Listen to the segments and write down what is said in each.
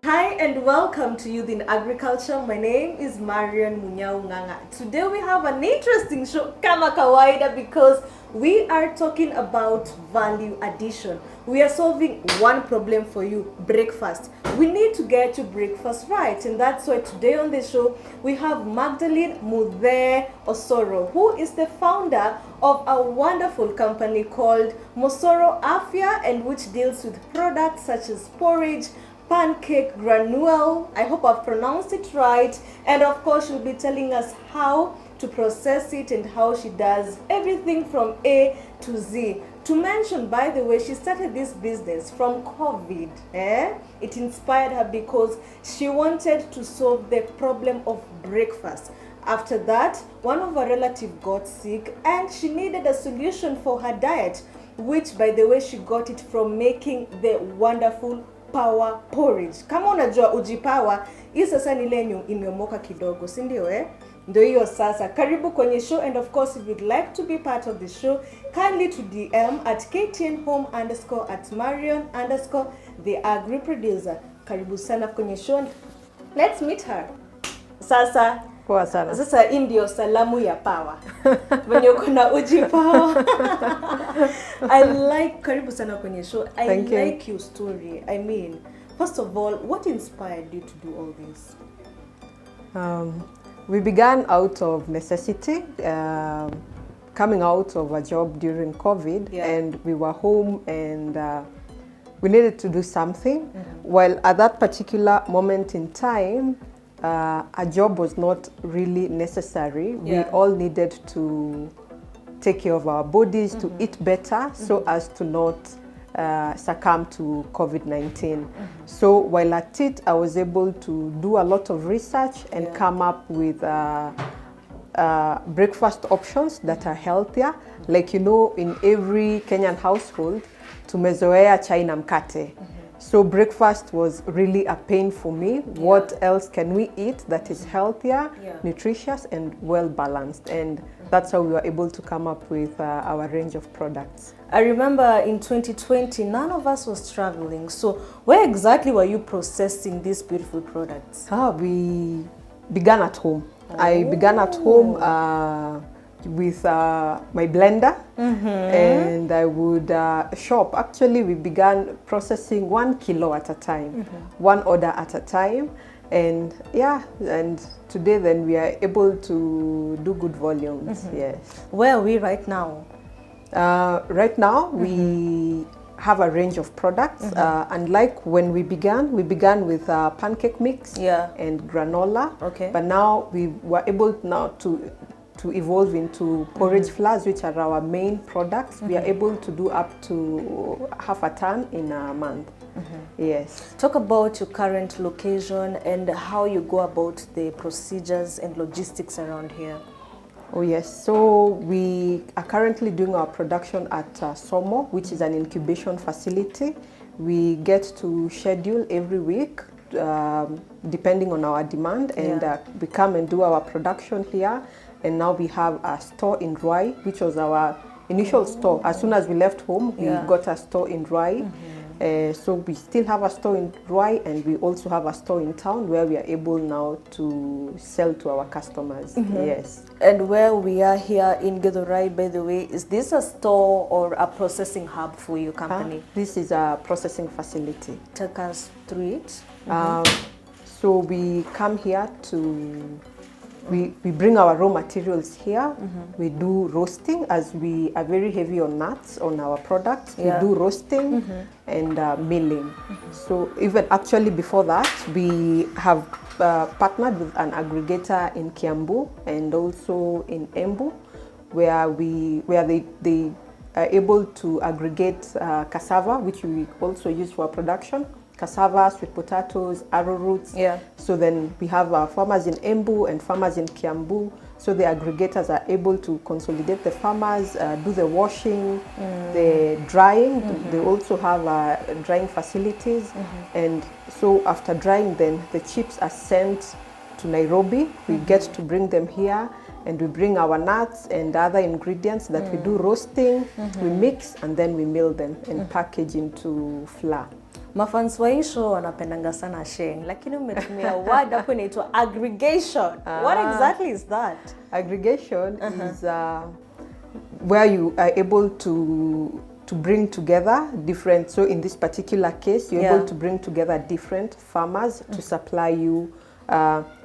Hi and welcome to Youth in Agriculture. My name is Marian Munyao Nganga. Today we have an interesting show, kama kawaida, because we are talking about value addition. We are solving one problem for you, breakfast. We need to get your breakfast right, and that's why today on the show we have Magdalene Muthe Osoro, who is the founder of a wonderful company called Mosoro Afya, and which deals with products such as porridge, pancake, granule, I hope I've pronounced it right, and of course she'll be telling us how to process it and how she does everything from A to Z. To mention, by the way, she started this business from COVID. It inspired her because she wanted to solve the problem of breakfast. After that, one of her relatives got sick and she needed a solution for her diet, which, by the way, she got it from making the wonderful power porridge. Kama unajua uji power, hii sasa ni ile imeomoka kidogo, si ndio Ndio hiyo sasa. Karibu kwenye show, and of course if you'd like to be part of the show, kindly to DM at KTN Home _ at Marion _ the Agri Producer. Karibu sana kwenye show. Let's meet her. Sasa poa sana. Sasa hii ndio salamu ya power. Wenye kuna uji power. Karibu sana kwenye show. I like your story. I mean, first of all, what inspired you to do all this? We began out of necessity, coming out of a job during COVID, and we were home and we needed to do something. While at that particular moment in time, a job was not really necessary. We all needed to take care of our bodies, to eat better, so as to not succumb to COVID-19. So while at it, I was able to do a lot of research and come up with breakfast options that are healthier. Like, you know, in every Kenyan household, tumezoea chai na mkate. So breakfast was really a pain for me. What else can we eat that is healthier, nutritious, and well balanced? And that's how we were able to come up with our range of products. I remember in 2020, none of us was traveling. So where exactly were you processing these beautiful products? We began at home. I began at home with my blender, and I would shop. Actually, we began processing 1 kilo at a time, one order at a time, and and today then we are able to do good volumes. Yes. Where are we right now? Right now we have a range of products. Unlike when we began with pancake mix and granola. But now we were able now to evolve into porridge flours, which are our main products. We are able to do up to half a ton in a month. Yes. Talk about your current location and how you go about the procedures and logistics around here. Oh yes, so we are currently doing our production at Somo, which is an incubation facility. We get to schedule every week depending on our demand, and we come and do our production here. And now we have a store in Ruai, which was our initial store. As soon as we left home, we got a store in Ruai. So we still have a store in Ruai, and we also have a store in town where we are able now to sell to our customers. Yes. And where we are here in Githurai, by the way, is this a store or a processing hub for your company? This is a processing facility. Take us through it. So we come here to... We bring our raw materials here. We do roasting, as we are very heavy on nuts on our products. We do roasting and milling. So even actually before that, we have partnered with an aggregator in Kiambu and also in Embu, where they are able to aggregate cassava, which we also use for production. Cassava, sweet potatoes, arrowroots. So then we have farmers in Embu and farmers in Kiambu. So the aggregators are able to consolidate the farmers, do the washing, the drying. They also have drying facilities. And so after drying, then the chips are sent to Nairobi. We get to bring them here, and we bring our nuts and other ingredients that we do roasting. We mix, and then we mill them and package into flour. Mafans wa hii show wanapendanga sana sharing, lakini umetumia word hapo inaitwa aggregation. What exactly is that? Aggregation is where you are able to bring together different, so in this particular case, you're able to bring together different farmers to supply you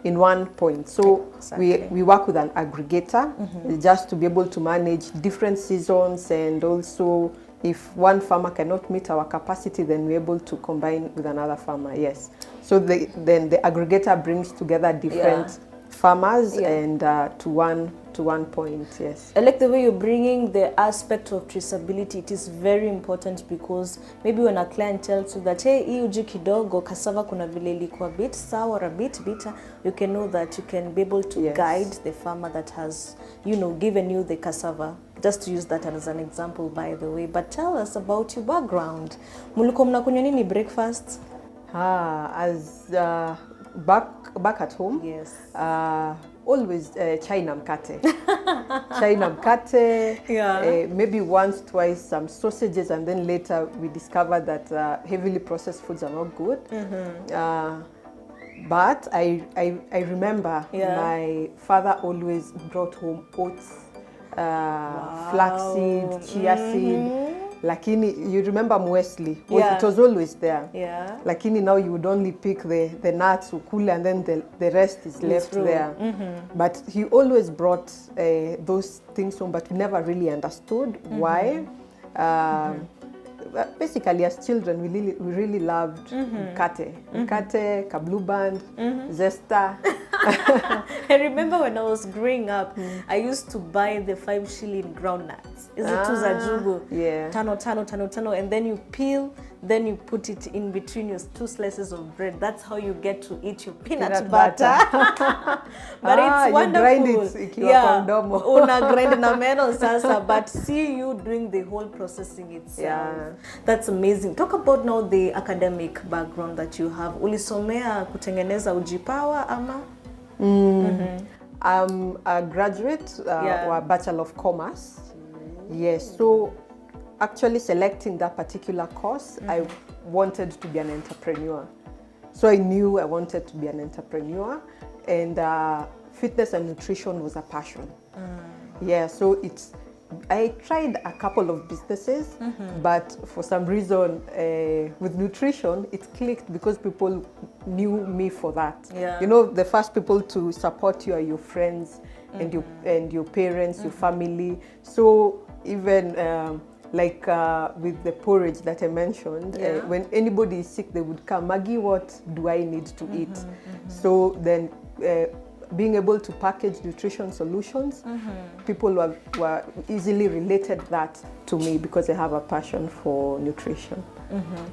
in one point. So we work with an aggregator just to be able to manage different seasons, and also if one farmer cannot meet our capacity, then we're able to combine with another farmer. Yes. So then the aggregator brings together different farmers and to one point. Yes. I like the way you're bringing the aspect of traceability. It is very important because maybe when a client tells you that, hey, hii uji kidogo cassava kuna vile ilikuwa bit sour, a bit bitter, you can know that you can be able to guide the farmer that has, you know, given you the cassava. Just to use that as an example, by the way. But tell us about your background. Mulikuwa mnakunywa nini breakfast? Back at home. Yes. Always chai na mkate. Chai na mkate. Maybe once, twice some sausages, and then later we discovered that heavily processed foods are not good. But I remember my father always brought home oats, flaxseed, chia seed. Lakini, you remember muesli? It was always there. Lakini now you would only pick the nuts, ukule, and then the rest is left there. But he always brought those things home, but we never really understood why. Basically, as children, we really loved mkate, kablu band, zesta. I remember when I was growing up, I used to buy the 5 shilling groundnuts. Is it tuza jugo? Yeah. Tano, and then you peel, then you put it in between your 2 slices of bread. That's how you get to eat your peanut butter. But it's wonderful. You grind it ikiwa kondomo. Una grind na meno sasa, but see you doing the whole processing itself. That's amazing. Talk about now the academic background that you have. Ulisomea kutengeneza ujipawa ama? I'm a graduate or Bachelor of Commerce. Yes, so actually selecting that particular course, I wanted to be an entrepreneur. So I knew I wanted to be an entrepreneur, and fitness and nutrition was a passion. Yeah, so I tried a couple of businesses, but for some reason with nutrition, it clicked because people knew me for that. You know, the first people to support you are your friends and your parents, your family. So even like with the porridge that I mentioned, when anybody is sick, they would come, Maggie, what do I need to eat? So then being able to package nutrition solutions, people were easily related that to me because I have a passion for nutrition.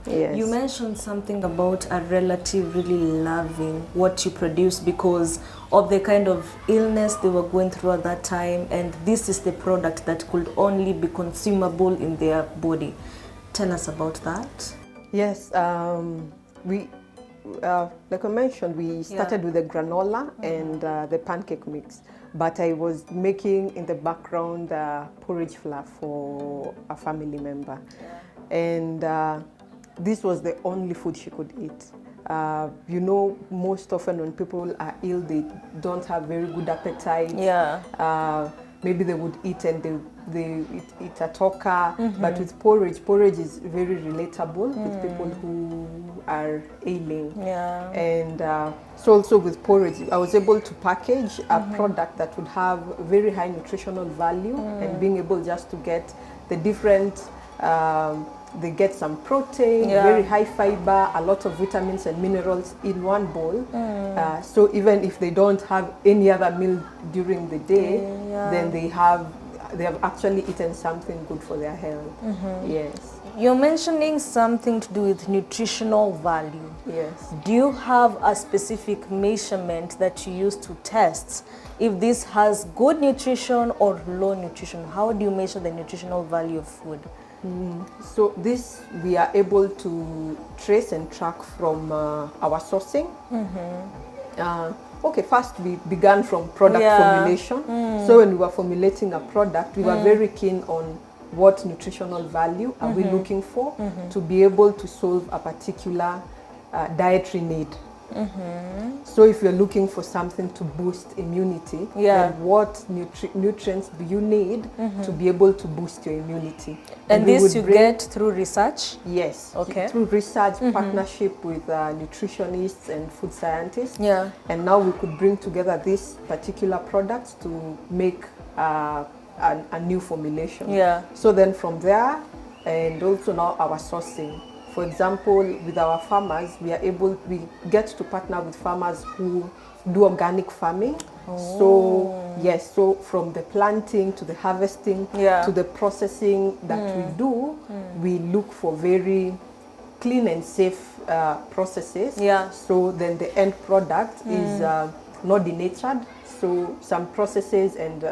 Yes. You mentioned something about a relative really loving what you produce because of the kind of illness they were going through at that time, and this is the product that could only be consumable in their body. Tell us about that. Yes, like I mentioned, we started with the granola and the pancake mix, but I was making in the background porridge flour for a family member. And this was the only food she could eat. You know, most often when people are ill, they don't have very good appetite. Maybe they would eat and they eat a toka, but with porridge is very relatable with people who are ailing. And so also with porridge, I was able to package a product that would have very high nutritional value and being able just to get the different, they get some protein, very high fiber, a lot of vitamins and minerals in one bowl. So even if they don't have any other meal during the day, then they have actually eaten something good for their health. Yes. You're mentioning something to do with nutritional value. Yes. Do you have a specific measurement that you use to test if this has good nutrition or low nutrition? How do you measure the nutritional value of food? So this we are able to trace and track from our sourcing. Okay, first we began from product formulation. So when we were formulating a product, we were very keen on what nutritional value are we looking for to be able to solve a particular dietary need. So if you're looking for something to boost immunity, then what nutrients do you need to be able to boost your immunity? And this you get through research? Yes. Okay. Through research, partnership with nutritionists and food scientists. Yeah. And now we could bring together these particular products to make a new formulation. Yeah. So then from there, and also now our sourcing. For example, with our farmers, we get to partner with farmers who do organic farming. So yes, so from the planting to the harvesting to the processing that we do, we look for very clean and safe processes. Yeah. So then the end product is not denatured. So some processes and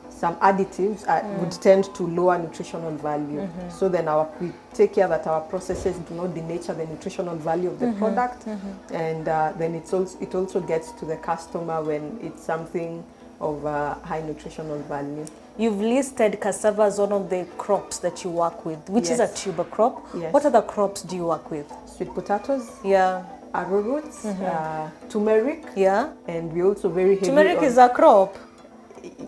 some additives would tend to lower nutritional value. So then we take care that our processes do not denature the nutritional value of the product, and then it also gets to the customer when it's something of high nutritional value. You've listed cassava as one of the crops that you work with, which is a tuber crop. Yes. What other crops do you work with? Sweet potatoes. Yeah. Arrowroots, turmeric. Yeah. And we also very heavy Turmeric is a crop.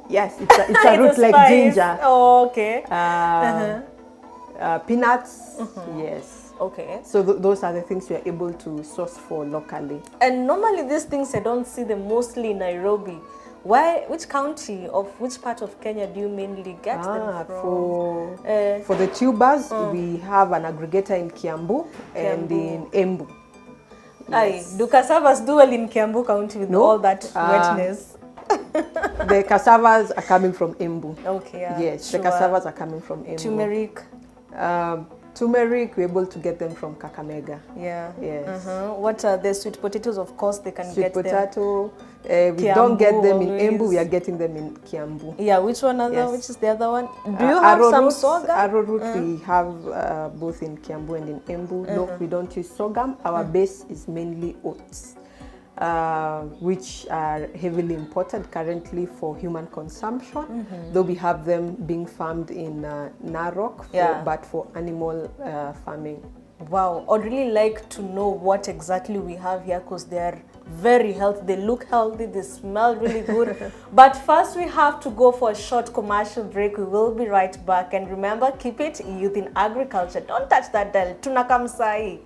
Yes, it's a root like ginger. Oh, okay. Peanuts, yes. Okay. So those are the things we are able to source for locally. And normally these things I don't see them mostly in Nairobi. Which county of which part of Kenya do you mainly get them from? For the tubers, we have an aggregator in Kiambu and in Embu. Yes. Do cassavas do well in Kiambu County with all that wetness? The cassavas are coming from Embu. Okay, yeah. Yes, the cassavas are coming from Embu. Turmeric? Turmeric, we're able to get them from Kakamega. Yeah. Yes. What are the sweet potatoes? Of course, they can sweet get potato, them. We don't get them in Embu, we are getting them in Kiambu. Yeah, which is the other one? Do you have some sorghum? Arrowroot, we have both in Kiambu and in Embu. No, we don't use sorghum. Our base is mainly oats, which are heavily imported currently for human consumption, though we have them being farmed in Narok, but for animal farming. Wow, I'd really like to know what exactly we have here because they are very healthy, they look healthy, they smell really good. But first we have to go for a short commercial break. We will be right back, and remember, keep it Youth in Agriculture. Don't touch that dial. Tunakamsai.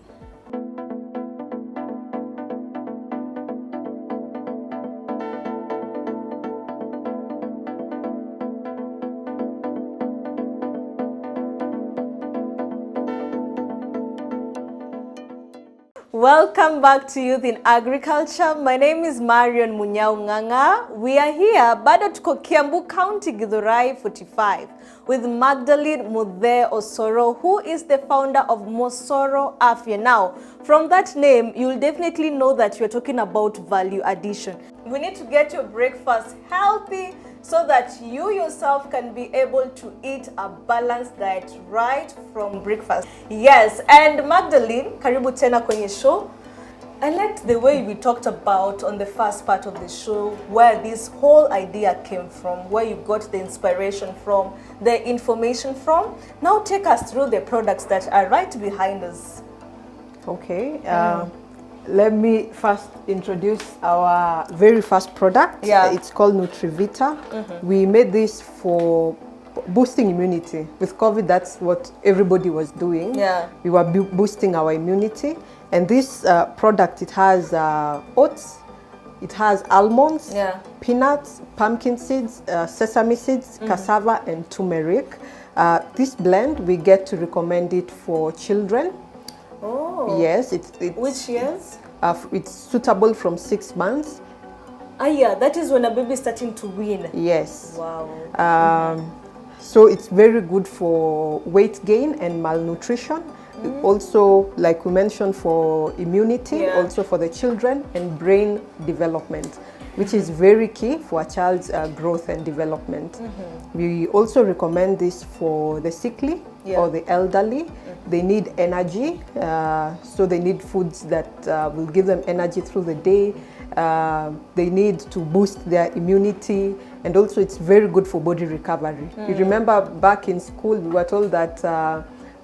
Welcome back to Youth in Agriculture. My name is Marion Munyao. We are here, bado tuko Kiambu County, Githurai 45, with Magdalene Muthe Osoro, who is the founder of Mosoro Afya. Now, from that name, you'll definitely know that we're talking about value addition. We need to get your breakfast healthy so that you yourself can be able to eat a balanced diet right from breakfast. Yes, and Magdalene, karibu tena kwenye show. I liked the way we talked about on the first part of the show where this whole idea came from, where you got the inspiration from, the information from. Now take us through the products that are right behind us. Okay. Let me first introduce our very first product. Yeah. It's called Nutrivita. We made this for boosting immunity. With COVID, that's what everybody was doing. Yeah. We were boosting our immunity. And this product, it has oats, it has almonds, peanuts, pumpkin seeds, sesame seeds, cassava, and turmeric. This blend, we get to recommend it for children. Oh. Yes. Which years? It's suitable from 6 months. Yeah, that is when a baby is starting to wean. Yes. Wow. So it's very good for weight gain and malnutrition. Also, like we mentioned, for immunity, also for the children, and brain development, which is very key for a child's growth and development. We also recommend this for the sickly, or the elderly. They need energy, so they need foods that will give them energy through the day. They need to boost their immunity, and also it's very good for body recovery. You remember back in school we were told that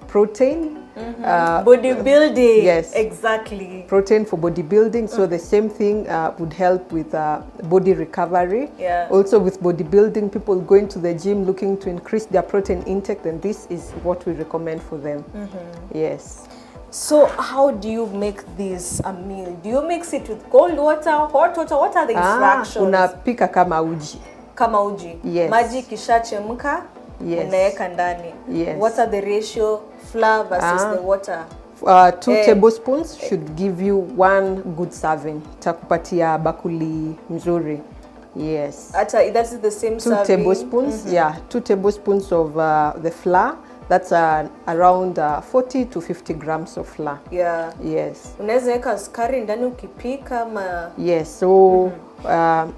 protein, bodybuilding. Yes, exactly. Protein for bodybuilding. So the same thing would help with body recovery. Yeah. Also with bodybuilding, people going to the gym looking to increase their protein intake, then this is what we recommend for them. Yes. So how do you make this a meal? Do you mix it with cold water, hot water? What are the instructions? Unapika kama uji. Kama uji. Yes. Maji kisha Yes. unaweka ndani. Yes. What are the ratio flour versus the water? 2 tablespoons should give you 1 good serving. Takupatia bakuli mzuri. Yes. That is the same 2 serving? tablespoons, yeah. 2 tablespoons of the flour. That's around 40 to 50 grams of flour. Yeah. Yes. Unaweza weka sukari ndani ukipika ma... Yes, so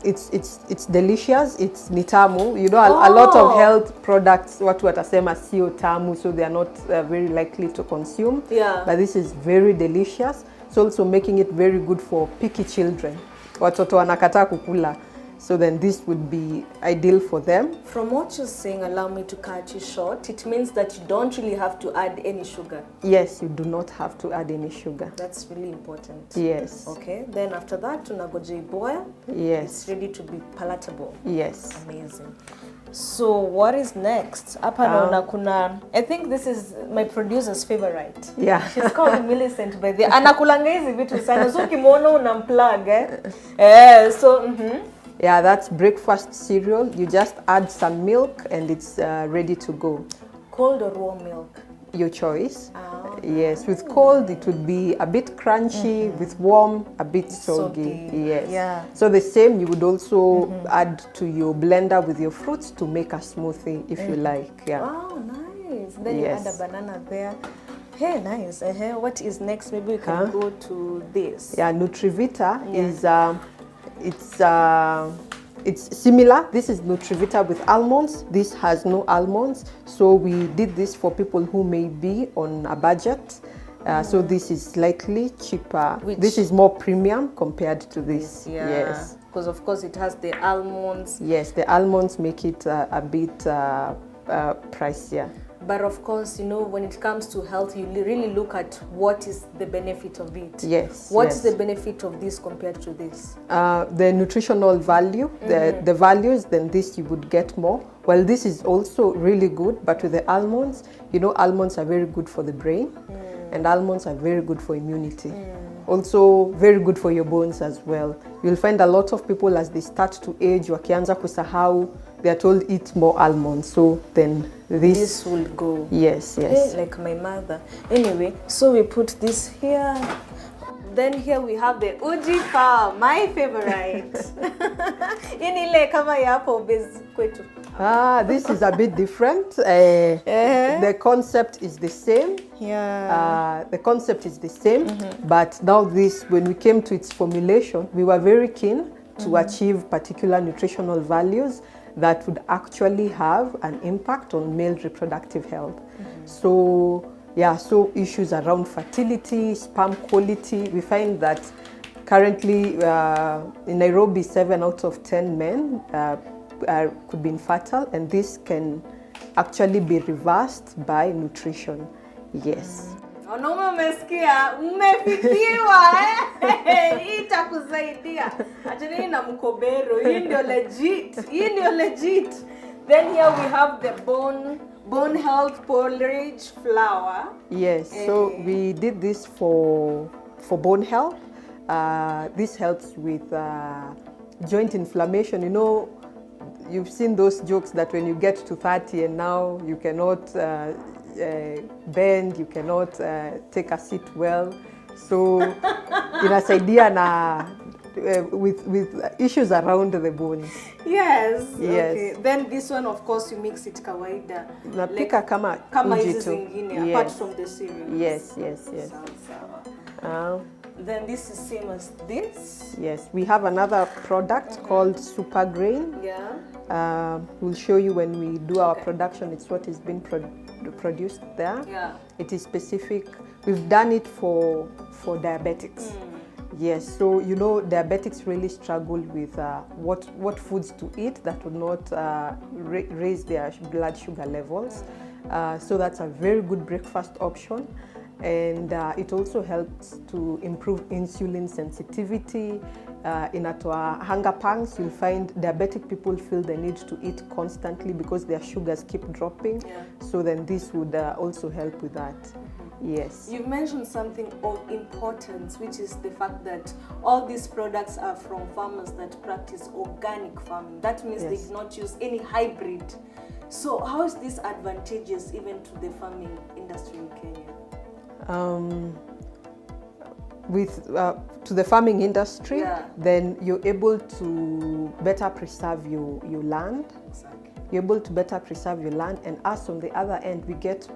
it's delicious, it's nitamu. You know, a lot of health products, watu watasema sio tamu, so they are not very likely to consume. Yeah. But this is very delicious. It's also making it very good for picky children. Watoto wanakataa kukula. So then this would be ideal for them. From what you're saying, allow me to cut you short, it means that you don't really have to add any sugar. Yes, you do not have to add any sugar. That's really important. Yes. Okay, then after that, tunagoja boil. Yes. It's ready to be palatable. Yes. Amazing. So what is next? Hapa naona kuna, I think this is my producer's favorite. Yeah. She's called Millicent by the anakulanga hizi vitu sana. So ukimwona unamplug so yeah, that's breakfast cereal. You just add some milk and it's ready to go. Cold or warm milk? Your choice. Yes, with cold it would be a bit crunchy, with warm a bit soggy. Yes. Yeah. So the same you would also add to your blender with your fruits to make a smoothie if you like. Yeah. Wow, nice. Then you add a banana there. Hey, nice. What is next? Maybe we can go to this. Yeah, Nutrivita is it's similar. This is Nutrivita with almonds. This has no almonds. So we did this for people who may be on a budget. So this is slightly cheaper. This is more premium compared to this. Yeah. Yes. Because of course it has the almonds. Yes, the almonds make it a bit pricier. But of course, you know, when it comes to health, you really look at what is the benefit of it. Yes. What is the benefit of this compared to this? The nutritional value, the values, then this you would get more. Well, this is also really good, but with the almonds, you know, almonds are very good for the brain, and almonds are very good for immunity. Also very good for your bones as well. You'll find a lot of people as they start to age, wakianza kusahau, they are told eat more almonds. So then this will go. Yes, yes. Like my mother. Anyway, so we put this here. Then here we have the uji farm, my favorite. Inile kama yapo base kwetu. This is a bit different. The concept is the same. Yeah. The concept is the same, but now this, when we came to its formulation, we were very keen to achieve particular nutritional values that would actually have an impact on male reproductive health. So, yeah, so issues around fertility, sperm quality, we find that currently in Nairobi, 7 out of 10 men could be infertile, and this can actually be reversed by nutrition. Yes. Wanaume mmesikia, mmefikiwa itakusaidia. Acheni na mkobero, hii ndio legit. Hii ndio legit. Then here we have the bone health porridge flour. Yes, so we did this for bone health. This helps with joint inflammation. You know, you've seen those jokes that when you get to 30 and now you cannot bend, you cannot take a seat well. So inasaidia na with issues around the bones. Yes. Yes. Okay. Then this one, of course, you mix it kawaida. Napika kama hizi zingine, apart from the cereals. Yes. Sawa. Then this is same as this? Yes, we have another product called Super Grain. Yeah. We'll show you when we do our production. It's what is being produced there. Yeah. It is specific. We've done it for diabetics. Yes, so you know diabetics really struggle with what foods to eat that would not raise their blood sugar levels. So that's a very good breakfast option. And it also helps to improve insulin sensitivity. In our hunger pangs, you'll find diabetic people feel the need to eat constantly because their sugars keep dropping. Yeah. So then this would also help with that. Yes. You've mentioned something of importance, which is the fact that all these products are from farmers that practice organic farming. That means they do not use any hybrid. So how is this advantageous even to the farming industry in Kenya? To the farming industry, then you're able to better preserve your land. Exactly. You're able to better preserve your land, and us on the other end, we get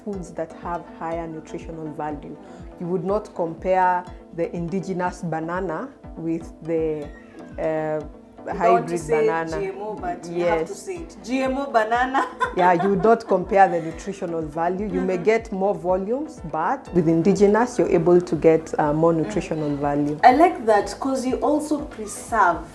foods that have higher nutritional value. You would not compare the indigenous banana with the hybrid banana. GMO, but you have to say it. GMO banana. Yeah, you would not compare the nutritional value. You may get more volumes, but with indigenous, you're able to get more nutritional value. I like that because you also preserve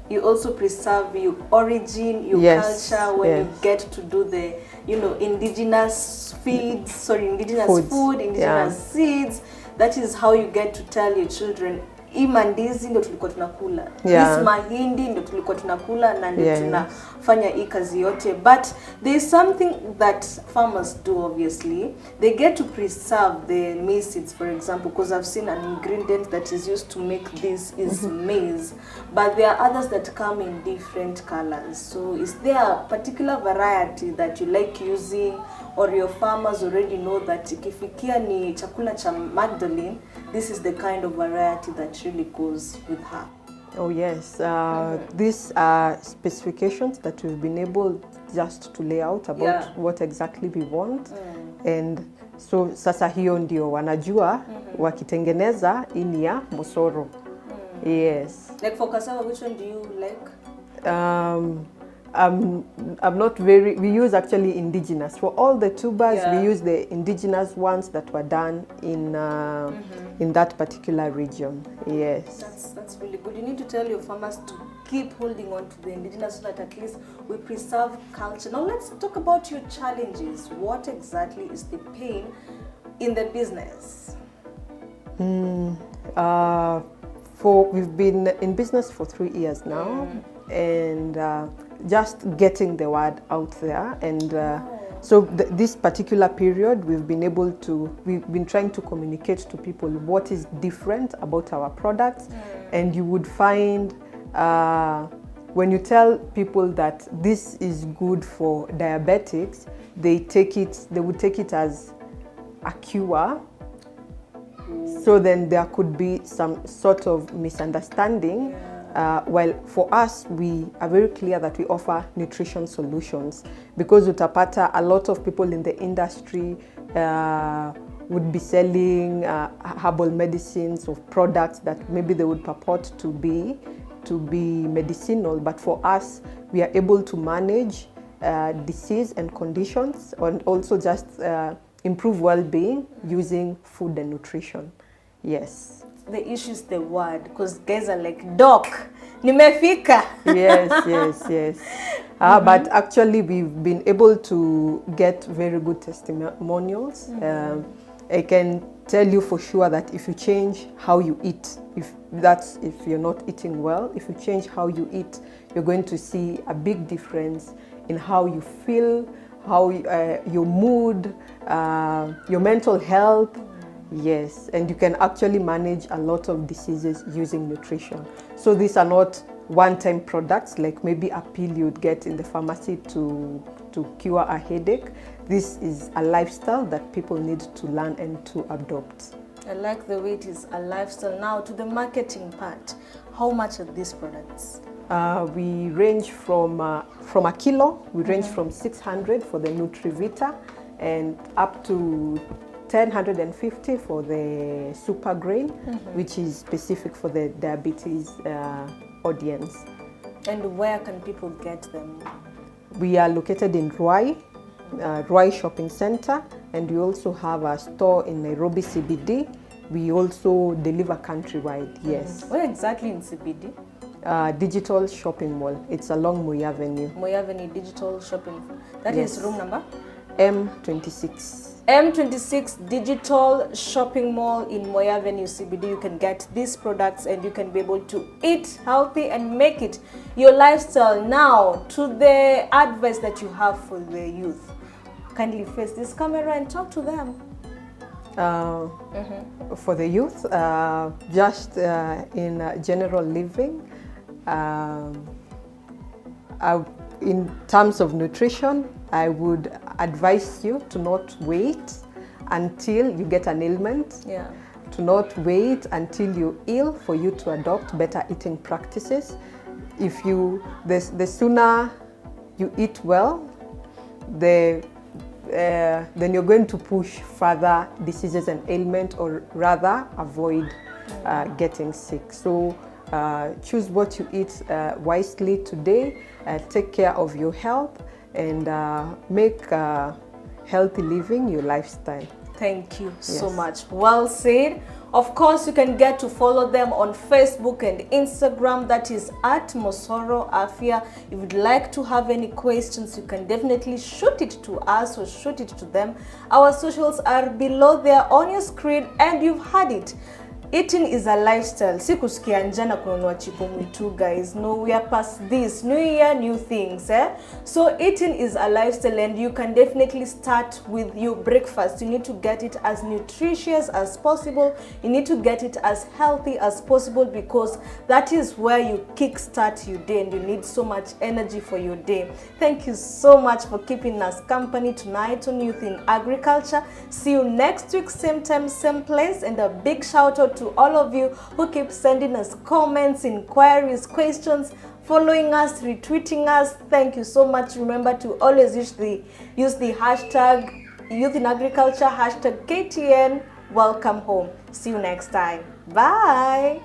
your origin, your culture when you get to do the, indigenous feeds, indigenous food, indigenous seeds. That is how you get to tell your children, hii mandizi ndo tulikuwa tunakula. This mahindi ndo tulikuwa tunakula na ndo tunafanya hii kazi yote. But there is something that farmers do, obviously. They get to preserve the maize seeds, for example, because I've seen an ingredient that is used to make this is maize. But there are others that come in different colors. So is there a particular variety that you like using, or your farmers already know that ikifikia ni chakula cha Magdalene, this is the kind of variety that really goes with her? Oh yes, these are specifications that we've been able just to lay out about what exactly we want. And so sasa hiyo ndio wanajua wakitengeneza ini ya Mosoro. Yes. Like for cassava, which one do you like? I'm not very, we use actually indigenous. For all the tubers, we use the indigenous ones that were done in that particular region. Yes. That's really good. You need to tell your farmers to keep holding on to the indigenous so that at least we preserve culture. Now let's talk about your challenges. What exactly is the pain in the business? We've been in business for 3 years now, and just getting the word out there. And so this particular period, we've been trying to communicate to people what is different about our products. And you would find when you tell people that this is good for diabetics, they would take it as a cure. So then there could be some sort of misunderstanding. While for us, we are very clear that we offer nutrition solutions, because utapata a lot of people in the industry would be selling herbal medicines or products that maybe they would purport to be medicinal, but for us, we are able to manage disease and conditions, and also just improve well-being using food and nutrition. Yes. The issue is the word, because guys are like, Doc, nimefika. Yes. But actually, we've been able to get very good testimonials. I can tell you for sure that if you change how you eat, if you're not eating well, if you change how you eat, you're going to see a big difference in how you feel, how your mood, your mental health. Yes, and you can actually manage a lot of diseases using nutrition. So these are not one-time products like maybe a pill you'd get in the pharmacy to cure a headache. This is a lifestyle that people need to learn and to adopt. I like the way it is a lifestyle. Now to the marketing part, how much are these products? We range from a kilo, we range from 600 for the Nutrivita and up to 150 for the super grain, which is specific for the diabetes audience. And where can people get them? We are located in Ruai Shopping Center, and we also have a store in Nairobi CBD. We also deliver countrywide, yes. Where exactly in CBD? Digital Shopping Mall. It's along Moi Avenue. Moi Avenue Digital Shopping. That Yes. is room number? M26. M26 Digital Shopping Mall in Moi Avenue CBD. You can get these products and you can be able to eat healthy and make it your lifestyle. Now to the advice that you have for the youth. Kindly face this camera and talk to them. For the youth, just in general living, in terms of nutrition, I would advise you to not wait until you get an ailment. Yeah. To not wait until you're ill for you to adopt better eating practices. The sooner you eat well, then you're going to push further diseases and ailment, or rather avoid getting sick. So choose what you eat wisely today, take care of your health, and make healthy living your lifestyle. Thank you so Yes. much. Well said. Of course, you can get to follow them on Facebook and Instagram. That is at Mosoro Afia. If you'd like to have any questions, you can definitely shoot it to us or shoot it to them. Our socials are below there on your screen, and you've had it. Eating is a lifestyle. Sikusikia njaa na kununua chipo mwitu, guys. No, we are past this. New year, new things. So eating is a lifestyle, and you can definitely start with your breakfast. You need to get it as nutritious as possible. You need to get it as healthy as possible, because that is where you kickstart your day, and you need so much energy for your day. Thank you so much for keeping us company tonight on Youth in Agriculture. See you next week, same time, same place, and a big shout out to all of you who keep sending us comments, inquiries, questions, following us, retweeting us. Thank you so much. Remember to always use the hashtag Youth in Agriculture, hashtag KTN Welcome Home. See you next time. Bye.